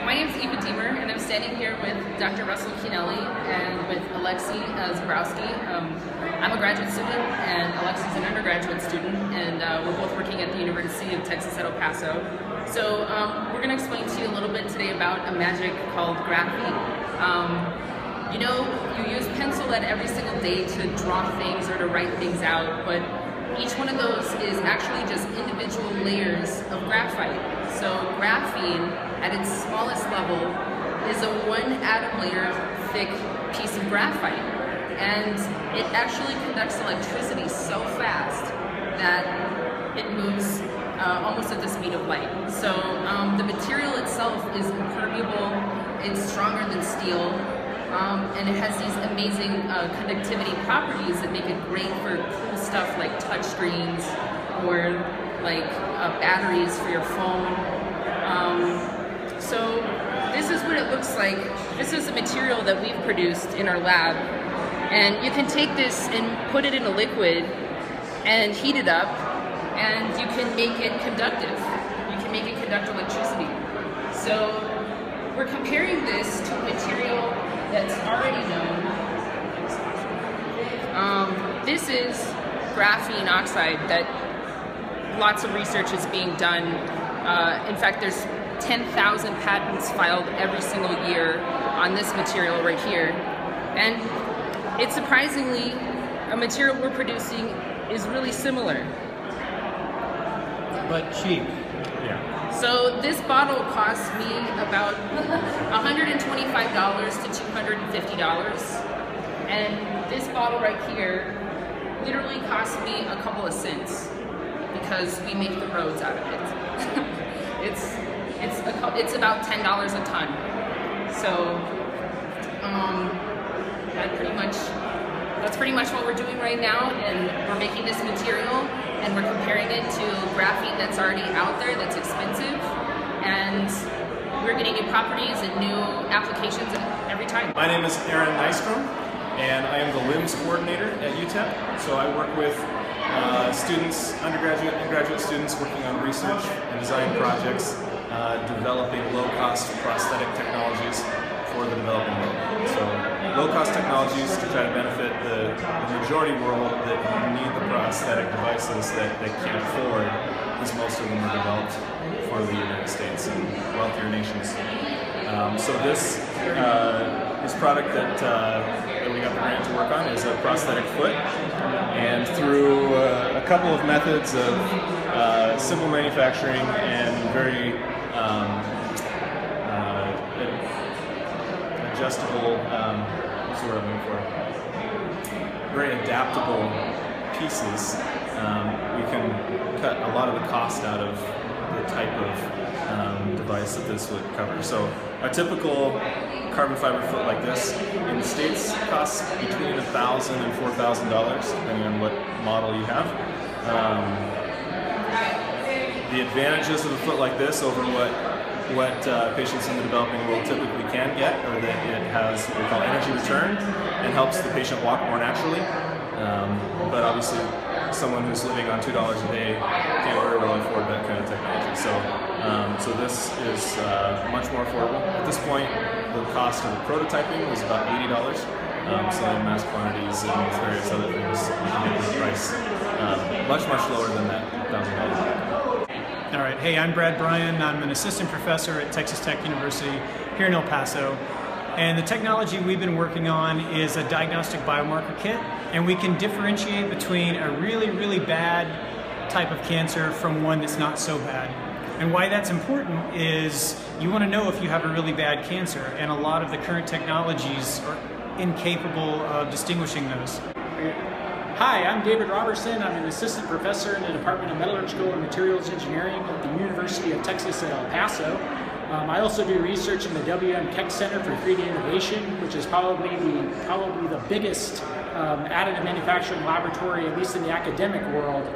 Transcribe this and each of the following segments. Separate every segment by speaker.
Speaker 1: My name is Eva Deemer, and I'm standing here with Dr. Russell Kienelli and with Alexi Zabrowski. I'm a graduate student, and Alexi's an undergraduate student, and we're both working at the University of Texas at El Paso. So we're going to explain to you a little bit today about a magic called graphene. You know, you use pencil lead every single day to draw things or to write things out, but each one of those is actually just individual layers of graphite. So graphene, at its smallest level, is a 1-atom layer thick piece of graphite. And it actually conducts electricity so fast that it moves almost at the speed of light. So the material itself is impermeable, it's stronger than steel, and it has these amazing conductivity properties that make it great for cool stuff like touch screens or like batteries for your phone. So this is what it looks like. This is the material that we've produced in our lab. And you can take this and put it in a liquid and heat it up, and you can make it conductive. You can make it conduct electricity. So we're comparing this to a material that's already known. This is graphene oxide that lots of research is being done. In fact, there's 10,000 patents filed every single year on this material right here. And it's surprisingly, a material we're producing is really similar.
Speaker 2: But cheap.
Speaker 1: Yeah. So this bottle costs me about $125 to $250. And this bottle right here literally cost me a couple of cents because we make the roads out of it. It's about $10 a ton. So that's pretty much what we're doing right now, and we're making this material and we're comparing it to graphene that's already out there that's expensive, and we're getting new properties and new applications every time.
Speaker 3: My name is Aaron Nystrom, and I am the LIMS coordinator at UTEP. So I work with students, undergraduate and graduate students, working on research and design projects, developing low-cost prosthetic technologies for the developing world. So low-cost technologies to try to benefit the majority world that need the prosthetic devices that they can't afford, because most of them are developed for the United States and wealthier nations. So this product that we got the grant to work on is a prosthetic foot, and through a couple of methods of simple manufacturing and very adjustable, what's the word I'm looking for? Very adaptable pieces, we can cut a lot of the cost out of the type of device that this would cover. So a typical carbon fiber foot like this in the States costs between $1,000 and $4,000, depending on what model you have. The advantages of a foot like this over what patients in the developing world typically can get are that it has what we call energy return and helps the patient walk more naturally. But obviously, someone who's living on $2 a day can't very well afford that kind of technology. So this is much more affordable. At this point, the cost of the prototyping was about $80. So in mass quantities and various other things, you can get the price much lower than that $1,000.
Speaker 2: All right, hey, I'm Brad Bryan. I'm an assistant professor at Texas Tech University here in El Paso. And the technology we've been working on is a diagnostic biomarker kit, and we can differentiate between a really bad type of cancer from one that's not so bad. And why that's important is you want to know if you have a really bad cancer, and a lot of the current technologies are incapable of distinguishing those.
Speaker 4: Hi, I'm David Robertson. I'm an assistant professor in the Department of Metallurgical and Materials Engineering at the University of Texas at El Paso. I also do research in the WM Keck Center for 3D Innovation, which is probably the biggest additive manufacturing laboratory, at least in the academic world.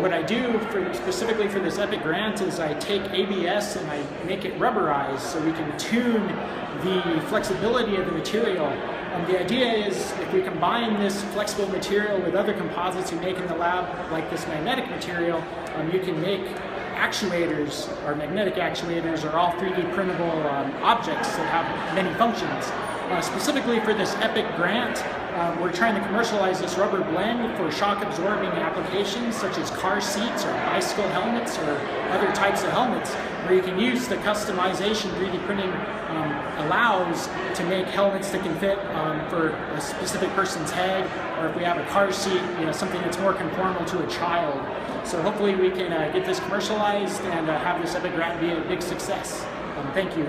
Speaker 4: What I do specifically for this EPIC grant is I take ABS and I make it rubberized so we can tune the flexibility of the material. The idea is if we combine this flexible material with other composites we make in the lab, like this magnetic material, you can make actuators, our magnetic actuators, are all 3D printable objects that have many functions. Specifically for this EPIC grant, we're trying to commercialize this rubber blend for shock-absorbing applications such as car seats or bicycle helmets or other types of helmets, where you can use the customization 3D printing allows to make helmets that can fit for a specific person's head, or if we have a car seat, something that's more conformal to a child. So hopefully we can get this commercialized and have this EPIC grant be a big success. Thank you.